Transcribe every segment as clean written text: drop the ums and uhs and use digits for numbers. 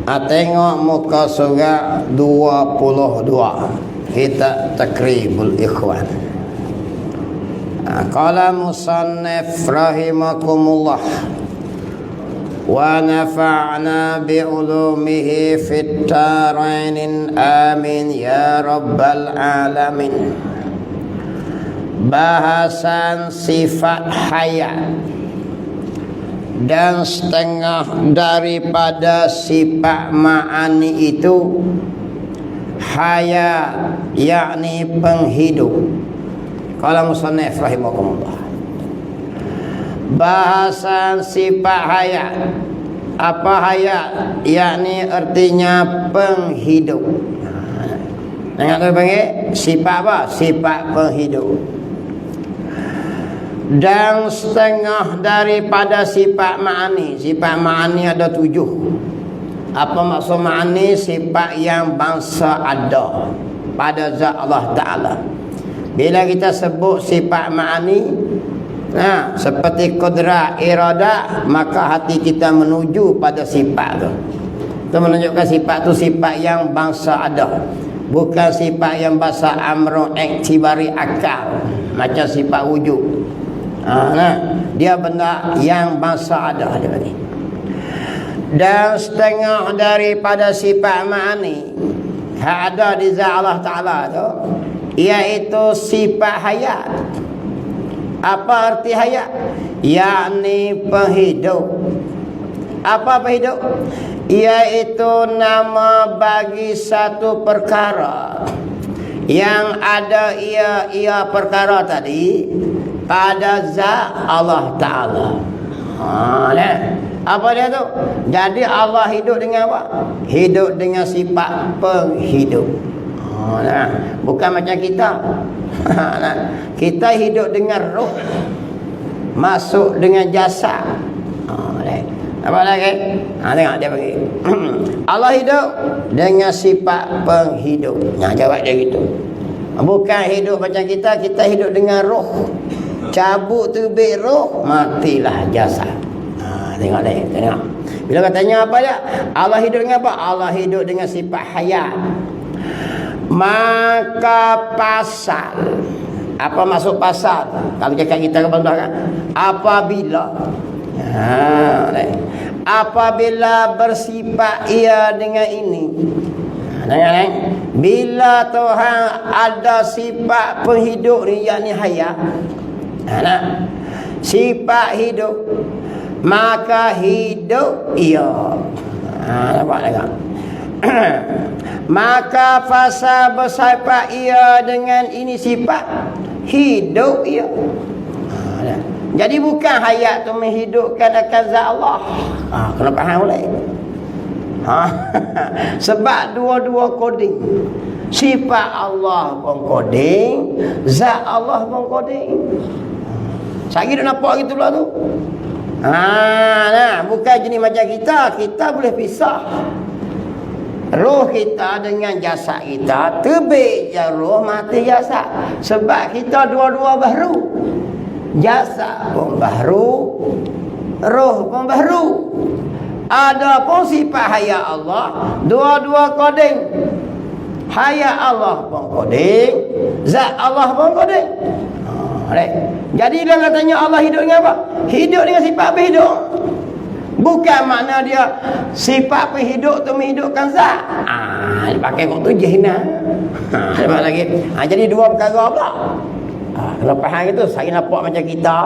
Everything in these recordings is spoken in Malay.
Tengok muka surat 22. Kita takribul ikhwan. Qala musannif rahimakumullah wa nafa'na bi'ulumihi fit darain amin ya rabbal alamin. Bahasan sifat haya dan setengah daripada sifat ma'ani itu haya, yakni penghidup. Kalau musannif rahimakumullah, bahasan sifat haya. Apa haya? Yakni artinya penghidup. Tengok tu panggil sifat apa? Sifat penghidup. Dan setengah daripada sifat ma'ani. Sifat ma'ani ada 7. Apa maksud ma'ani? Sifat yang bangsa ada pada zat Allah Ta'ala. Bila kita sebut sifat ma'ani, seperti qudrat, iradah, maka hati kita menuju pada sifat tu. Itu menunjukkan sifat tu sifat yang bangsa ada, bukan sifat yang bangsa amrun iktibari akal, macam sifat wujud. Dia benda yang bangsa ada ni. Dan setengah daripada sifat ma'ani yang ada di zat Allah Ta'ala tu, iaitu sifat hayat. Apa arti hayat? Yakni penghidup. Apa penghidup? Iaitu nama bagi satu perkara yang ada ia perkara tadi pada zat Allah Ta'ala. Apa dia tu? Jadi Allah hidup dengan apa? Hidup dengan sifat penghidup. Bukan macam kita. Kita hidup dengan roh, masuk dengan jasad. Apa lagi? Tengok dia bagi. Allah hidup dengan sifat penghidup. Jawab dia gitu. Bukan hidup macam kita. Kita hidup dengan roh. Cabut terbit roh, matilah jasad. Tengok dia. Tengok. Bila katanya apa dia? Allah hidup dengan apa? Allah hidup dengan sifat hayat. Maka pasal. Apa maksud pasal? Kalau cakap kita ke belakang, apabila apabila bersifat ia dengan ini. Bila Tuhan ada sifat penghidup ni, yakni hayat, sifat hidup, maka hidup ia. Nampak tak? Maka fasa bersifat ia dengan ini sifat hidup ia. Jadi bukan hayat tu menghidupkan akan zat Allah. Kena faham boleh. Sebab dua-dua koding. Sifat Allah pun koding, zat Allah pun koding. Saya kira nampak gitu lah tu. Bukan jenis macam kita. Kita boleh pisah roh kita dengan jasad kita. Terbit je roh, mati jasad. Sebab kita dua-dua baru. Jasad pun baru, roh pun baru. Ada pun sifat hayat Allah, dua-dua koding. Hayat Allah pun koding, zat Allah pun koding. Jadi dia katanya Allah hidup dengan apa? Hidup dengan sifat berhidup. Bukan makna dia sifat penghidup tu menghidupkan zat. Dia pakai kok tu jihna. Lepas lagi. Jadi dua perkara pula. Kalau faham itu, saya nampak macam kita.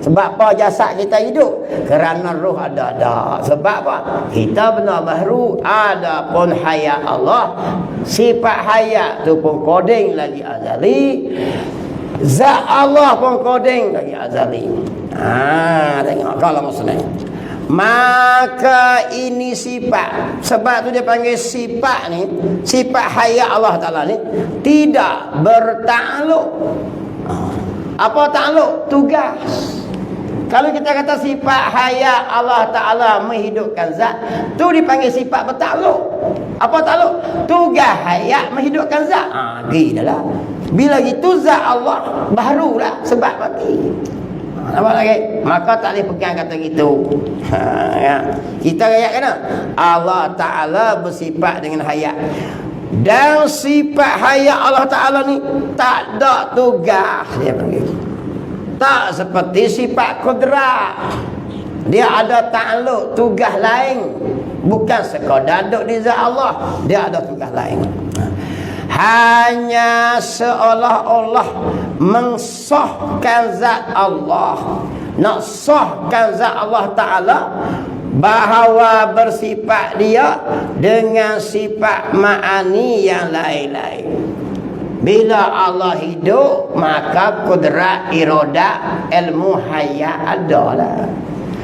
Sebab apa jasad kita hidup? Kerana roh ada. Sebab apa? Kita benar baru. Ada pun hayat Allah. Sifat hayat tu pun koding lagi azali. Zat Allah pun koding lagi azali. Tengok kalau maksudnya. Maka ini sifat. Sebab tu dia panggil sifat ni, sifat hayat Allah Ta'ala ni tidak bertakluk. Apa takluk? Tugas. Kalau kita kata sifat hayat Allah Ta'ala menghidupkan zat, tu dipanggil sifat bertakluk. Apa takluk? Tugas hayat menghidupkan zat. Gila lah. Bila gitu zat Allah barulah sebab mati. Nampak lagi? Maka tak boleh pegang kata gitu. Ya. Kita ayat kena. Allah Ta'ala bersifat dengan hayat. Dan sifat hayat Allah Ta'ala ni tak ada tugas. Dia panggil. Tak seperti sifat kudrat. Dia ada takluk tugas lain. Bukan sekadar duduk di zat Allah. Dia ada tugas lain. Hanya seolah-olah mensahkan zat Allah, nak sahkan zat Allah Ta'ala bahawa bersifat dia dengan sifat ma'ani yang lain-lain. Bila Allah hidup, maka kudrat, iradat, ilmu hayat adalah.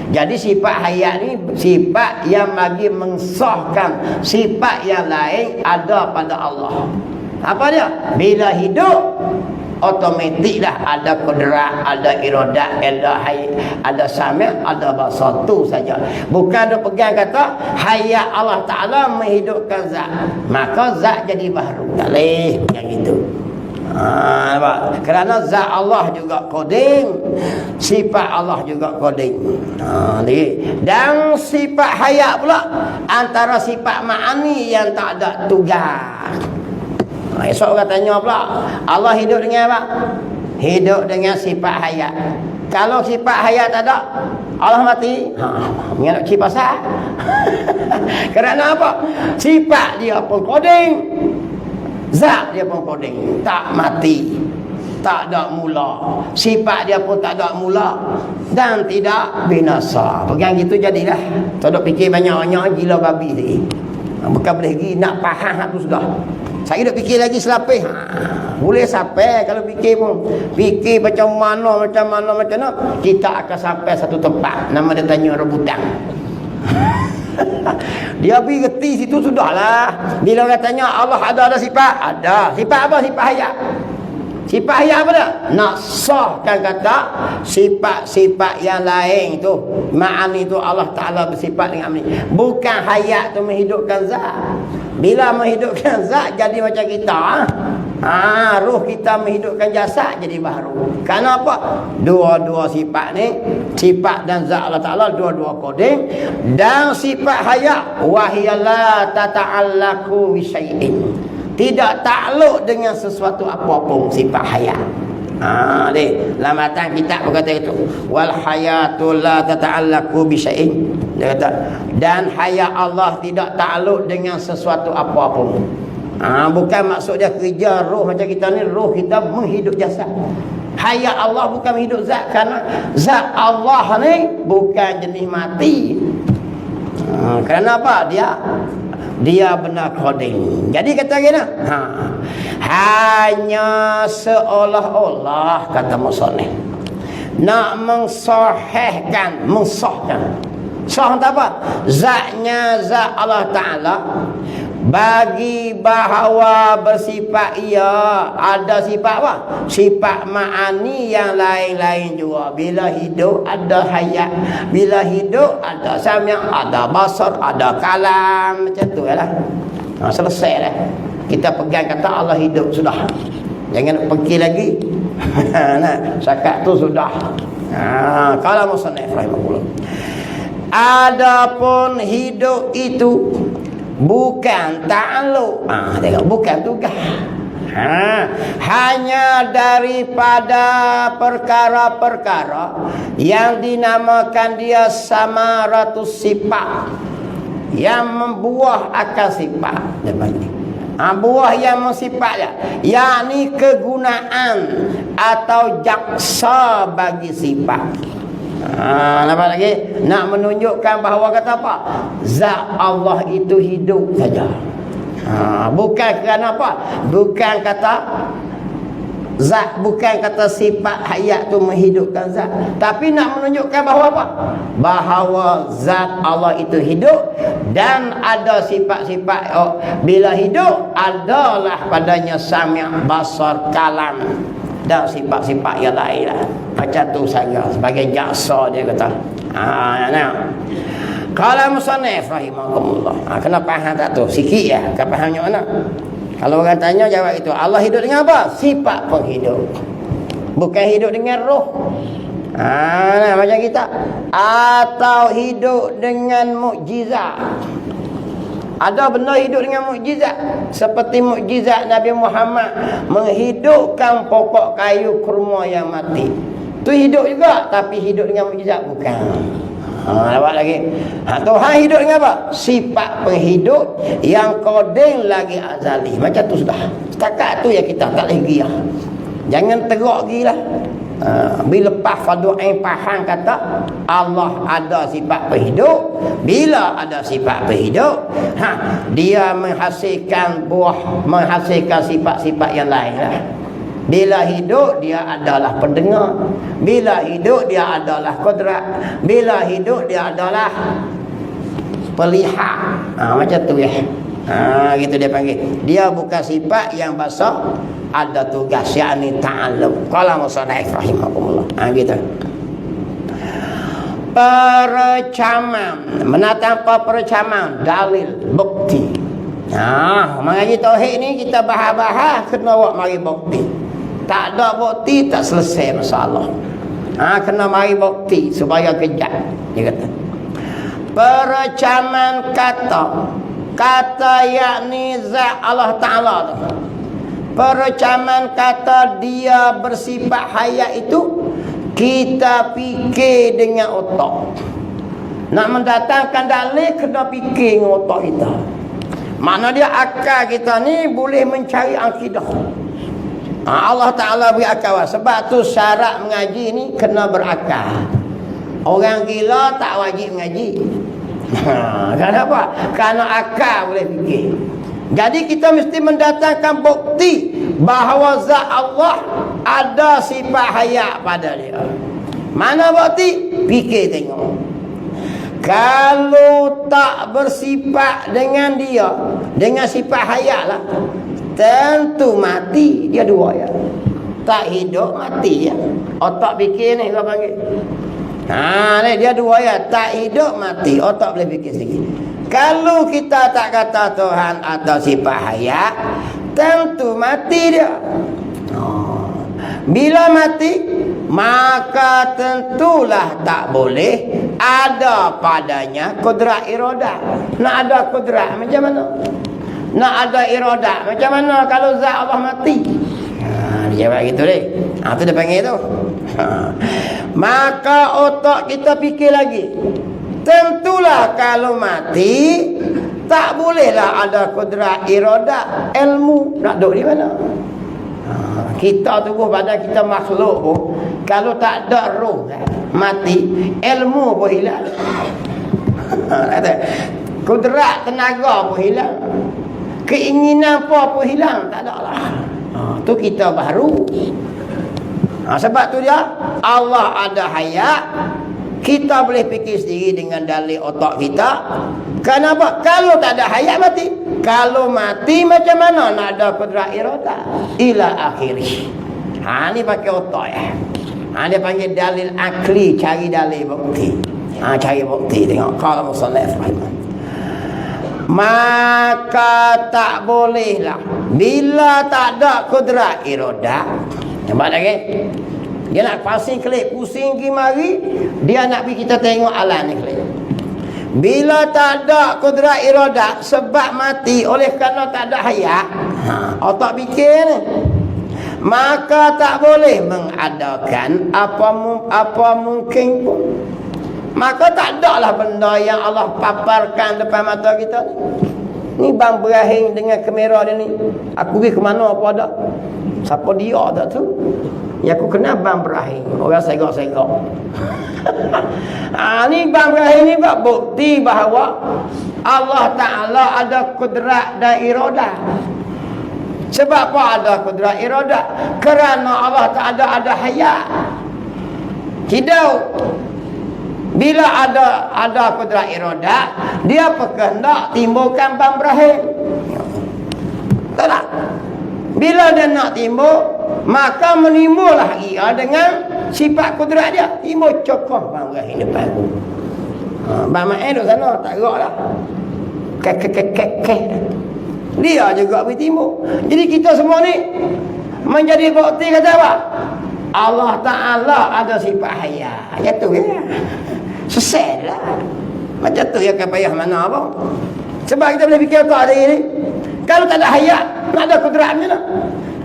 Jadi sifat hayat ni sifat yang bagi mensahkan sifat yang lain ada pada Allah. Apa dia? Bila hidup, otomatik dah ada kudrat, ada iradat, ada hayat, ada sami', ada basar, tu saja. Bukan dia pegang kata hayat Allah Ta'ala menghidupkan zat, maka zat jadi baharu. Tak boleh pegang itu. Kerana zat Allah juga qadim, sifat Allah juga qadim. Dan sifat hayat pula antara sifat ma'ani yang tak ada tugas. Esok orang tanya pula, Allah hidup dengan apa? Hidup dengan sifat hayat. Kalau sifat hayat tak ada, Allah mati. Mengelak cik pasal. Kerana apa? Sifat dia pun qadim, zat dia pun qadim, tak mati, tak ada mula. Sifat dia pun tak ada mula dan tidak binasa. Pegang gitu jadilah. Tak ada fikir banyak-banyak gila babi tadi. Bukan boleh pergi nak faham tu sudah. Saya duk fikir lagi selapih. Boleh sampai kalau fikir pun. Fikir macam mana. Kita akan sampai satu tempat. Nama dia tanya rebutan. Dia pergi reti situ sudahlah. Bila orang tanya Allah ada sifat? Ada. Sifat apa? Sifat hayat. Sifat hayat apa dah? Nak sahkan kata sifat-sifat yang lain tu. Ma'ani tu Allah Ta'ala bersifat dengan ini. Bukan hayat tu menghidupkan zat. Bila menghidupkan zat jadi macam kita. Ruh kita menghidupkan jasad jadi baharu. Kenapa? Dua-dua sifat ni, sifat dan zat Allah Ta'ala dua-dua qadim. Dan sifat hayat wahiyala tata'allaku bisyai'in, tidak takluk dengan sesuatu apapun sifat hayat. Lamatan kitab berkata itu. Wal hayatu la tata'allaku bisyai'in. Dia kata, dan hayat Allah tidak takluk dengan sesuatu apapun. Bukan maksud dia kerja roh macam kita ni, roh kita menghidup jasad. Hayat Allah bukan menghidup zat, kerana zat Allah ni bukan jenis mati. Kerana apa? Dia benar qadim. Jadi kata gini, hanya seolah-olah kata musannif nak mensahihkan, mensahkan. Sah apa? Zatnya zat Allah Ta'ala bagi bahawa bersifat ia ada sifat apa? Sifat ma'ani yang lain-lain juga. Bila hidup ada hayat, bila hidup ada sami', ada basar, ada kalam, macam tu lah. Selesai lah. Kita pegang kata Allah hidup sudah. Jangan pergi lagi. Nah, sakat tu sudah. Kalau musannif rahimahullah. Adapun hidup itu bukan ta'aluk, tengok, bukan tugas, hanya daripada perkara-perkara yang dinamakan dia samaratus sifat, yang membuah akal sifat. Buah yang mensifatnya, yakni kegunaan atau jaksa bagi sifat. Nampak lagi? Nak menunjukkan bahawa kata apa? Zat Allah itu hidup saja. Bukan kerana apa? Bukan kata zat, bukan kata sifat hayat tu menghidupkan zat, tapi nak menunjukkan bahawa apa? Bahawa zat Allah itu hidup dan ada sifat-sifat bila hidup adalah padanya sami', basar, kalam dan sifat-sifat yang lain lah. Macam tu saja sebagai jaksa dia kata. Kalau musannif rahimahumullah, kena faham tak tu sikit ya, kau fahamnya mana? Kalau orang tanya jawab itu. Allah hidup dengan apa? Sifat penghidup. Bukan hidup dengan roh. Macam kita. Atau hidup dengan mukjizat. Ada benda hidup dengan mukjizat. Seperti mukjizat Nabi Muhammad menghidupkan pokok kayu kurma yang mati. Itu hidup juga, tapi hidup dengan mukjizat bukan. Nampak lagi. Tuhan hidup dengan apa? Sifat penghidup yang kodeng lagi azali. Macam tu sudah. Setakat tu ya kita tak lagi ya. Jangan teruk gila. Bila lepas fadu'in faham kata Allah ada sifat penghidup. Bila ada sifat penghidup, dia menghasilkan buah, menghasilkan sifat-sifat yang lain lah. Bila hidup dia adalah pendengar, bila hidup dia adalah qudrat, bila hidup dia adalah pelihat. Macam tu ya. Gitu dia panggil. Dia bukan sifat yang basah, ada tugas, yakni ta'allum. Qala musannif rahimahullah. Gitu. Percaman, menatap percaman, dalil, bukti. Mengaji tauhid ni kita bahas-bahas kena buat mari bukti. Tak ada bukti tak selesai masalah. Kena mari bukti supaya kejap. Dia kata. Percaman kata yakni zat Allah Ta'ala. Percaman kata dia bersifat hayat itu kita fikir dengan otak. Nak mendatangkan dalil kena fikir dengan otak kita. Makna dia akal kita ni boleh mencari akidah. Allah Ta'ala beri akal. Sebab tu syarat mengaji ni kena berakal. Orang gila tak wajib mengaji. Kenapa? Kerana akal boleh fikir. Jadi kita mesti mendatangkan bukti bahawa zat Allah ada sifat hayat pada dia. Mana bukti? Fikir tengok. Kalau tak bersifat dengan dia, dengan sifat hayat lah, tentu mati. Dia dua ya. Tak hidup mati ya. Otak fikir ni kau panggil. Ni dia dua ya. Tak hidup mati. Otak boleh fikir sedikit. Kalau kita tak kata Tuhan atau sifat hayat, tentu mati dia. Bila mati, maka tentulah tak boleh ada padanya kudrat iradah. Nak ada kudrat macam mana? Nak ada iradah macam mana kalau zat Allah mati? Dia jawab gitu deh. Tu dia panggil tu. Maka otak kita fikir lagi. Tentulah kalau mati tak bolehlah ada kudrat iradah. Ilmu nak duduk di mana? Kita tubuh badan kita makhluk pun, kalau tak ada roh mati, ilmu pun hilang. Kudrat tenaga pun hilang. Keinginan pun hilang, tak ada lah. Tu kita baru. Sebab tu dia Allah ada hayat. Kita boleh fikir sendiri dengan dalil otak kita. Kenapa? Kalau tak ada hayat mati. Kalau mati macam mana nak ada kudrat iradah? Ila akhirih. Ni pakai otak ya. Dia panggil dalil akli, cari dalil bukti. Cari bukti tengok. Qala musannif rahimah. Maka tak bolehlah bila tak ada kudrat iradah. Nampak lagi? Dia nak pasing kelip, pusing pergi mari, dia nak pergi kita tengok alam ni kelip. Bila tak ada kudrat iradah sebab mati oleh kerana tak ada hayat, otak fikir ni, maka tak boleh mengadakan apa mungkin pun. Maka tak ada lah benda yang Allah paparkan depan mata kita ni. Ni Bang Ibrahim dengan kamera dia ni. Aku pergi ke mana apa ada? Siapa dia tak tu? Ya aku kenal Bang Ibrahim. Orang segak-segak. Ni Bang Ibrahim ni buat bukti bahawa Allah Ta'ala ada kudrat dan iradah. Sebab apa ada kudrat iradah? Kerana Allah Ta'ala ada hayat. Tidak. Bila ada kudrat iradah, dia berkehendak timbulkan Bang Ibrahim. Tak? Bila dia nak timbul, maka menimbullah ia dengan sifat kudrat dia. Timbul cokoh Bang Ibrahim depan aku. Bang Ma'in duduk sana, tak gerak lah. Kek. Dia juga boleh timbul. Jadi kita semua ni menjadi bukti kata apa? Allah Ta'ala ada sifat haya. Jatuh ya. Selesai lah. Macam tu ya kan payah mana apa. Sebab kita boleh fikir kau hari ini. Kalau tak ada haya, nak ada kudrat macam mana?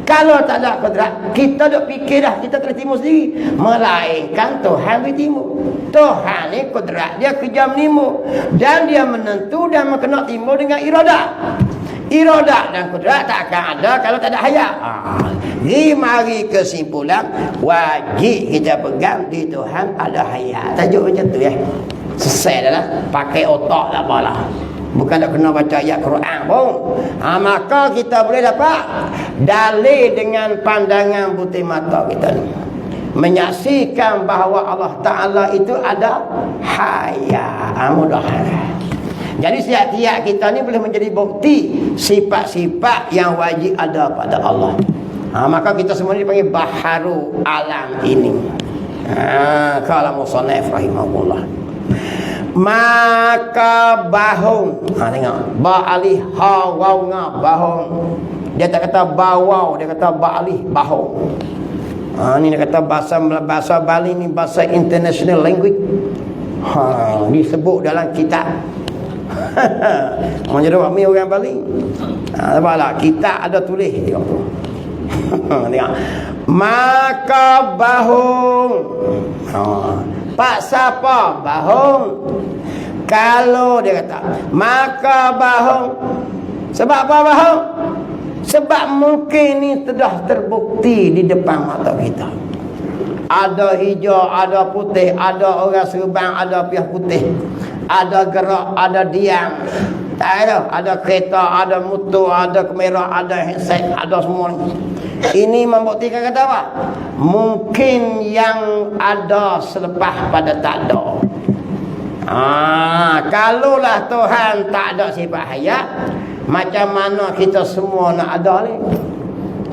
Kalau tak ada kudrat, kita duk fikir dah, kita kena timbul sendiri. Melainkan Tuhan boleh timbul. Tuhan ni kudrat dia kerja menimbul. Dan dia menentu dan kena timbul dengan iradah. Iradah dan kudrat tak akan ada kalau tak ada haya. Jadi mari kesimpulan, wajib kita pegang di Tuhan ada haya. Tajuk macam tu ya. Selesai dah lah. Pakai otak tak apalah. Bukan nak kena baca ayat Quran pun. Maka kita boleh dapat dalil dengan pandangan butir mata kita ni. Menyaksikan bahawa Allah Ta'ala itu ada haya. Mudah-mudahan. Jadi setiap kita ni boleh menjadi bukti sifat-sifat yang wajib ada pada Allah. Maka kita semua ni dipanggil baharu alam ini. Kalau musannaf rahimahullah. Maka bahung, tengok ba alih ha waw nga bahung. Dia tak kata bawau, dia kata ba alih bahung. Ni dia kata bahasa Bali ni bahasa international language. Disebut dalam kitab. Macam mana kami orang Bali? Nampak kitab ada tulis tengok tu. Tengok. Maka bahung. Pak siapa bahung? Kalau dia kata maka bahung. Sebab apa bahung? Sebab mungkin ni sudah terbukti di depan mata kita. Ada hijau, ada putih, ada orang serban, ada pihak putih. Ada gerak, ada diam. Tak ada. Ada kereta, ada motor, ada kamera, ada headset, ada semua. Ini membuktikan kata apa? Mungkin yang ada selepas pada tak ada. Kalaulah Tuhan tak ada sifat hayat, macam mana kita semua nak ada ni?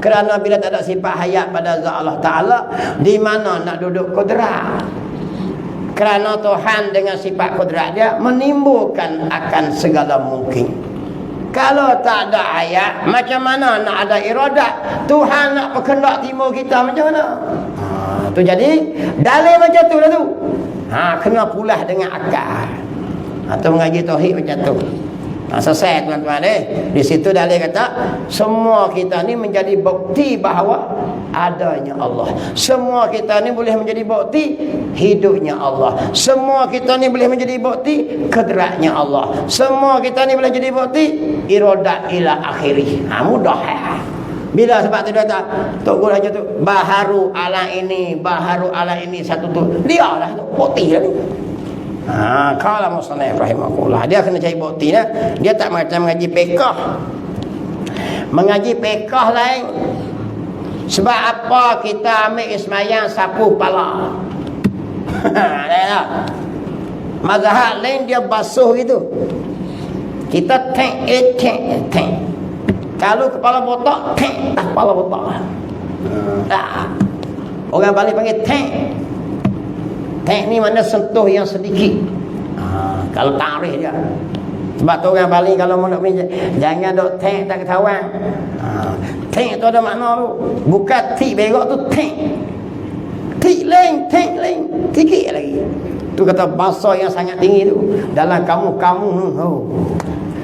Kerana bila tak ada sifat hayat pada zat Allah Ta'ala, di mana nak duduk kudrat? Kerana Tuhan dengan sifat kudrat dia menimbulkan akan segala mungkin. Kalau tak ada ayat, macam mana nak ada iradat? Tuhan nak berkehendak timbul kita macam mana? Tu jadi dalil macam tu lah tu. Kena pulah dengan akal. Atau mengaji tauhid macam tu. Selesai tuan-tuan Di situ dalil kata semua kita ni menjadi bukti bahawa adanya Allah. Semua kita ni boleh menjadi bukti hidupnya Allah. Semua kita ni boleh menjadi bukti kedratnya Allah. Semua kita ni boleh jadi bukti iradat ila akhirih. Mudah Bila sebab tu dia kata Tok Guru aja tu baharu ala ini satu tu. Dia lah tu bukti lah ni. Kalau musannaf rahimahullah, dia kena cari bukti dah. Dia tak macam mengaji fiqh. Mengaji fiqh lain. Sebab apa kita ambil ismayang sapu kepala? Mazhab lain dia basuh gitu. Kita tank. Kalau kepala botak, tank tak kepala botak. Orang Bali panggil tank. Tank ni mana sentuh yang sedikit. Kalau tarikh dia. Sebab tu orang Bali kalau mau nak jangan dok tank tak ketahuan. Tank tu ada makna tu. Bukan tik berok tu tank. Tik lain, tank lain. Tikit lagi. Tu kata bahasa yang sangat tinggi tu. Dalam kamu.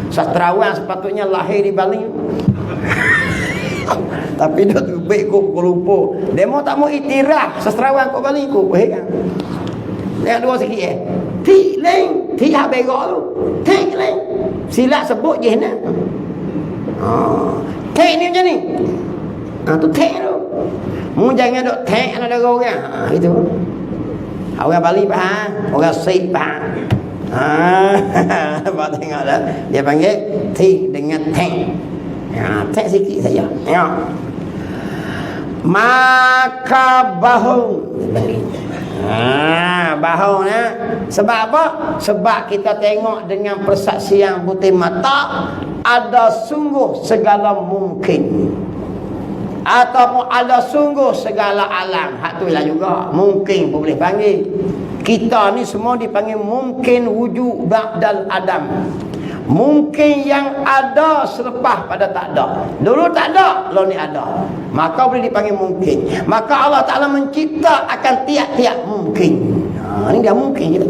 Sastrawan sepatutnya lahir di Bali. Tapi dia tu baik kok lupa. Demo tak mau iktiraf sastrawan kok Bali kok kan. Yang dua sikit Tik lain, tik hak berok tu. Tik lain. Silap sebut je nak. Tik ni macam ni. Tu tik tu. Mu jangan duk tik ada orang. Itu. Orang Bali faham, orang Sik faham. Nampak tengok dah. Dia panggil tik dengan tik. Tik sikit saja. Tengok. Maka bahu. Bahu ni sebab apa? Sebab kita tengok dengan persaksian butir mata ada sungguh segala mungkin, ataupun ada sungguh segala alam. Hak tu lah juga mungkin pun boleh panggil. Kita ni semua dipanggil mungkin wujud ba'dal adam. Mungkin yang ada selepas pada tak ada. Dulu tak ada, lalu ni ada. Maka boleh dipanggil mungkin. Maka Allah Ta'ala mencipta akan tiap-tiap mungkin. Ini dia mungkin kita.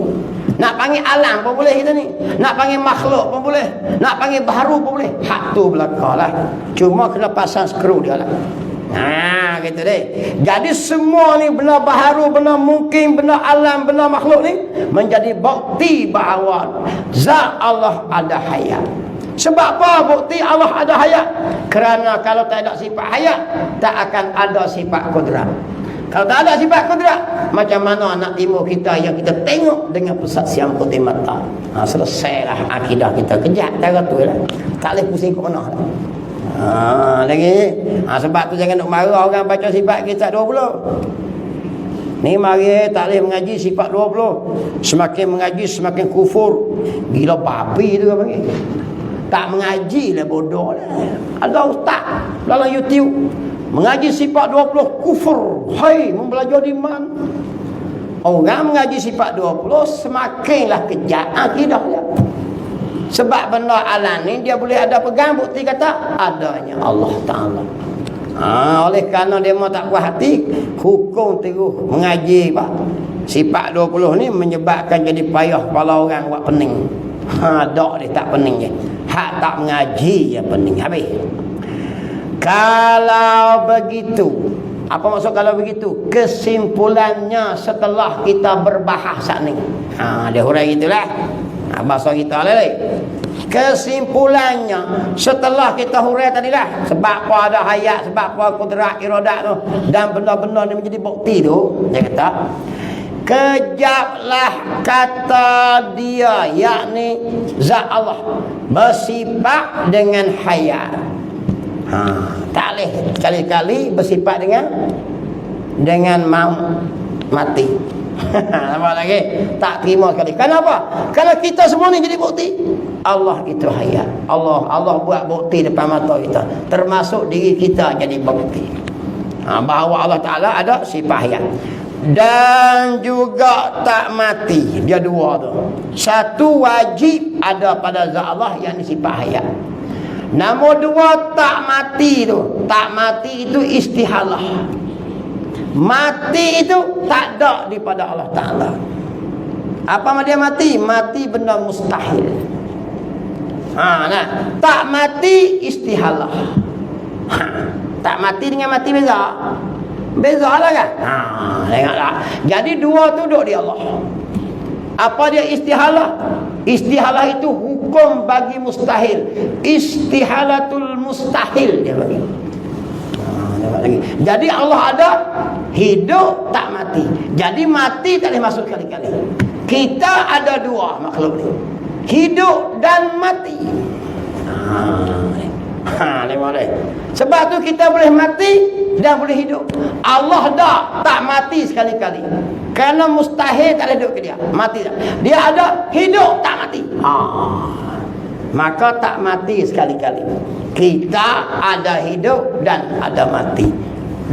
Nak panggil alam pun boleh kita ni. Nak panggil makhluk pun boleh. Nak panggil baharu pun boleh. Hak tu belakang lah. Cuma kena pasang skru dia lah. Gitu deh. Jadi semua ni benda baharu, benda mungkin, benda alam, benda makhluk ni menjadi bukti bahawa zat Allah ada hayat. Sebab apa bukti Allah ada hayat? Kerana kalau tak ada sifat hayat, tak akan ada sifat kudrat. Kalau tak ada sifat kudrat, macam mana anak timur kita yang kita tengok dengan persaksian putih mata? Selesailah akidah kita. Kejap cara tu lah. Tak boleh pusing ke mana lah. Lagi sebab tu jangan nak marah orang baca sifat kita 20. Ni mari tak boleh mengaji sifat 20. Semakin mengaji semakin kufur. Gila babi tu orang panggil. Tak mengaji lah, bodoh lah. Ada ustaz dalam YouTube mengaji sifat 20 kufur. Hai, membelajar di mana? Orang mengaji sifat 20 semakinlah kejat akidah dia. Sebab benda alam ni dia boleh ada pegang bukti kata adanya Allah Ta'ala. Oleh kerana dia mau tak puas hati, hukum terus mengaji pak. Sifat 20 ni menyebabkan jadi payah kepala orang buat pening. Dak dia tak pening je. Hak tak mengaji yang pening habis. Kalau begitu, apa maksud kalau begitu? Kesimpulannya setelah kita berbahasa ni. Dia hurai gitulah. Bahasa kita lah. Kesimpulannya setelah kita hurai tadilah, sebab apa ada hayat, sebab apa kudrat iradat tu dan benda-benda ni menjadi bukti tu, dia kata kejaplah kata dia, yakni zat Allah bersifat dengan hayat. Tak boleh sekali-kali bersifat dengan mati. Nampak lagi? Tak terima sekali. Kenapa? Kalau kita semua ni jadi bukti Allah itu hayat. Allah buat bukti depan mata kita. Termasuk diri kita jadi bukti bahawa Allah Ta'ala ada sifat hayat. Dan juga tak mati. Dia dua tu. Satu wajib ada pada zat Allah yang sifat hayat. Nombor dua tak mati tu. Tak mati itu istihalah. Mati itu tak ada daripada Allah Ta'ala. Apa dia mati? Mati benda mustahil. Tak mati istihalah. Tak mati dengan mati beza. Beza lah kan? Tengoklah. Jadi dua tu duduk di Allah. Apa dia istihalah? Istihalah itu hukum bagi mustahil. Istihalatul mustahil dia bagi. Jadi Allah ada, hidup tak mati. Jadi mati tak boleh masuk kali-kali. Kita ada dua makhluk ni, hidup dan mati. Sebab tu kita boleh mati dan boleh hidup. Allah tak mati sekali-kali. Kerana mustahil tak ada hidup ke dia. Mati tak. Dia ada, hidup tak mati. Maka tak mati sekali-kali. Kita ada hidup dan ada mati.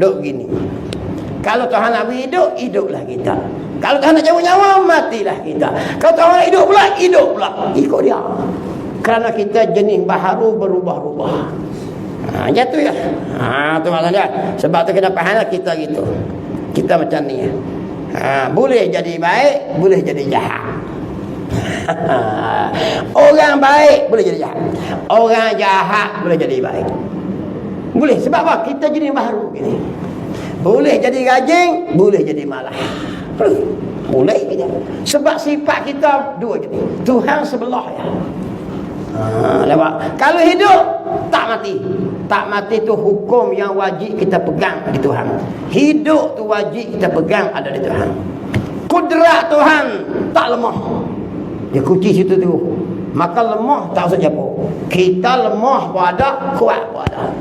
Duk gini. Kalau Tuhan nak hidup, hiduplah kita. Kalau Tuhan nak cabut nyawa, matilah kita. Kalau Tuhan nak hidup pula. Ikut dia. Kerana kita jenis baharu berubah-ubah. Jatuh ya. Tu maksudnya. Sebab tu kena faham kita gitu. Kita macam ni. Boleh jadi baik, boleh jadi jahat. Orang baik boleh jadi jahat. Orang jahat boleh jadi baik. Boleh. Sebab apa? Kita jenis baharu gini. Boleh jadi rajin, boleh jadi malas. Boleh je. Sebab sifat kita dua jenis. Tuhan sebelah ya. Kalau hidup tak mati. Tak mati tu hukum yang wajib kita pegang di Tuhan. Hidup tu wajib kita pegang ada di Tuhan. Kudrat Tuhan tak lemah. Dia kunci situ tu. Maka lemah tak usah jatuh. Kita lemah pun ada, kuat pun ada.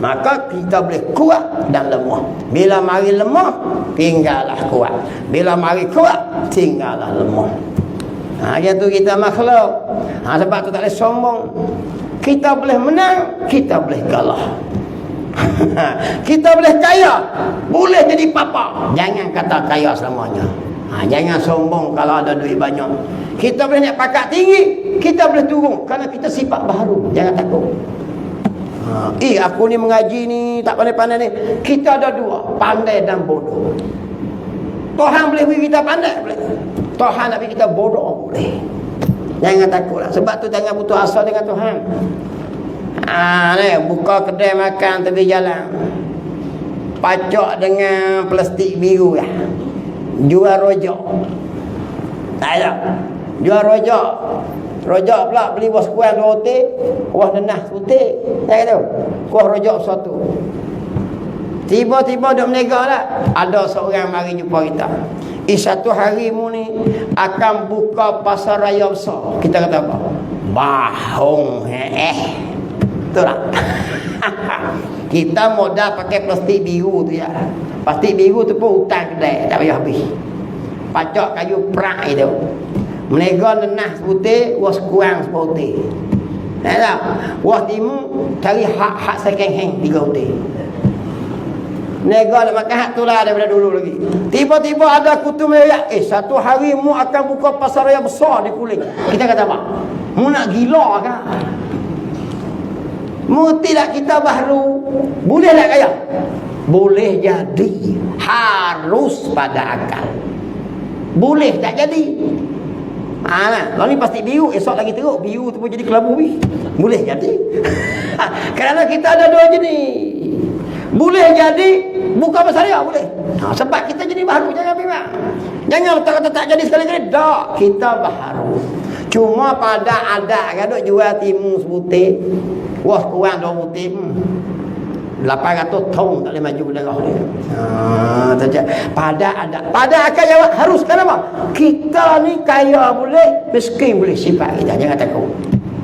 Maka kita boleh kuat dan lemah. Bila mari lemah, tinggallah kuat. Bila mari kuat, tinggallah lemah. Yang tu kita makhluk. Sebab tu tak boleh sombong. Kita boleh menang, kita boleh kalah. Kita boleh kaya, boleh jadi papa. Jangan kata kaya selamanya. Jangan sombong kalau ada duit banyak. Kita boleh naik pakat tinggi, kita boleh turun kerana kita sifat baharu. Jangan takut. Aku ni mengaji ni tak pandai-pandai ni. Kita ada dua, pandai dan bodoh. Tuhan boleh beri kita pandai boleh. Tuhan nak beri kita bodoh boleh. Jangan takutlah. Sebab tu jangan putus asa dengan Tuhan. Ni buka kedai makan tepi jalan, pacak dengan plastik biru ya. Jual rojak. Tak ada. Jual rojak. Rojak pula beli bos kuah 2 otik, kuah nenah otik. Tak tahu. Kuah rojak satu. Tiba-tiba duk menega lah. Ada seorang mari jumpa kita. Satu hari mu ni akan buka pasar raya besar. Kita kata apa? Bahong. Betul tak? Kita modal pakai plastik biru tu ya. Plastik biru tu pun hutang kedai, tak payah habis. Pacak kayu perak itu. Menega nenah seputih, was kurang seputih. Tak? Was timu cari hak-hak second hand 3 putih. Menega nak makan hak tu lah daripada dulu lagi. Tiba-tiba ada kutu meriak. Satu hari mu akan buka pasar raya besar di Kuling. Kita kata apa? Mu nak gila kan? Mu tidak kita baru. Boleh tak kaya? Boleh jadi. Harus pada akal. Boleh tak jadi? Kalau ni pasti biru, esok lagi teruk. Biru tu pun jadi kelabu. Boleh jadi. Kerana kita ada 2 jenis. Boleh jadi buka pasar raya boleh. Sebab kita jadi baru, jangan bimbang. Jangan kata tak jadi sekali-kali. Tak, kita baru. Cuma pada adat kan duk jual timun seputih, wah kurang 2 putih. 800 tahun tak boleh maju darah dia. Pada adat. Pada akan jawab harus. Kenapa? Kita ni kaya boleh, miskin boleh, sifat kita. Jangan takut.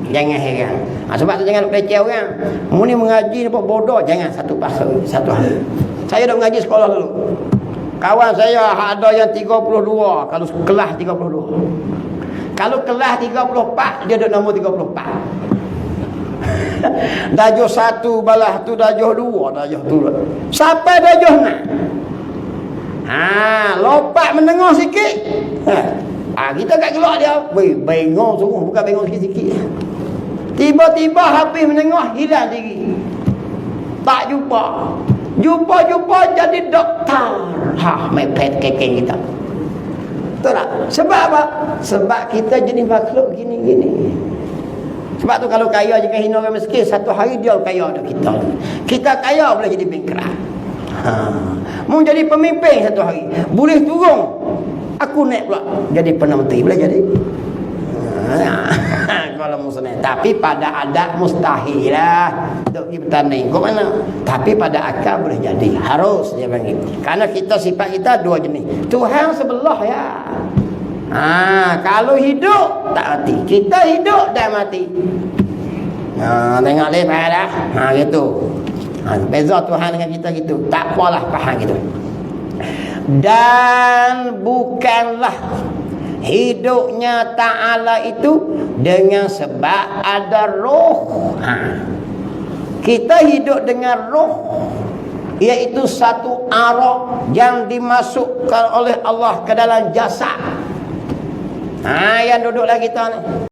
Jangan heran. Sebab tu jangan peleceh orang. Mu ni mengaji nampak bodoh, jangan satu pasal satu hari. Saya dah mengaji sekolah dulu. Kawan saya ada yang 32, kalau kelas 32. Kalau kelas 34, dia ada nombor 34. Dajuh 1 balah tu, dajuh 2, dajuh tu. Sampai dajuh 6. Lompat menengah sikit. Kita kat gelak dia. Bengong sungguh, bukan bengong sikit-sikit. Tiba-tiba habis menengah, hilang diri. Tak jumpa. Jumpa jadi doktor. Mepet kekeng kita. Betul tak? Sebab apa? Sebab kita jenis makhluk gini-gini. Sebab tu kalau kaya jika hina orang miskin, satu hari dia kaya dah kita. Kita kaya boleh jadi bankrupt. Mau jadi pemimpin satu hari, boleh turun. Aku naik pula jadi Perdana Menteri, boleh jadi. Kalau musnah. Tapi pada adat mustahil lah untuk pergi bertanding. Kau mana? Tapi pada akal boleh jadi. Harus dia panggil. Karena kita sifat kita 2 jenis. Tuhan sebelah ya. Kalau hidup tak mati. Kita hidup dah mati. Tengok lepas dah. Gitu. Beza Tuhan dengan kita gitu. Tak apalah faham gitu. Dan bukanlah hidupnya Ta'ala itu dengan sebab ada roh. Kita hidup dengan roh, iaitu satu arah yang dimasukkan oleh Allah ke dalam jasad. Yang duduklah kita ni.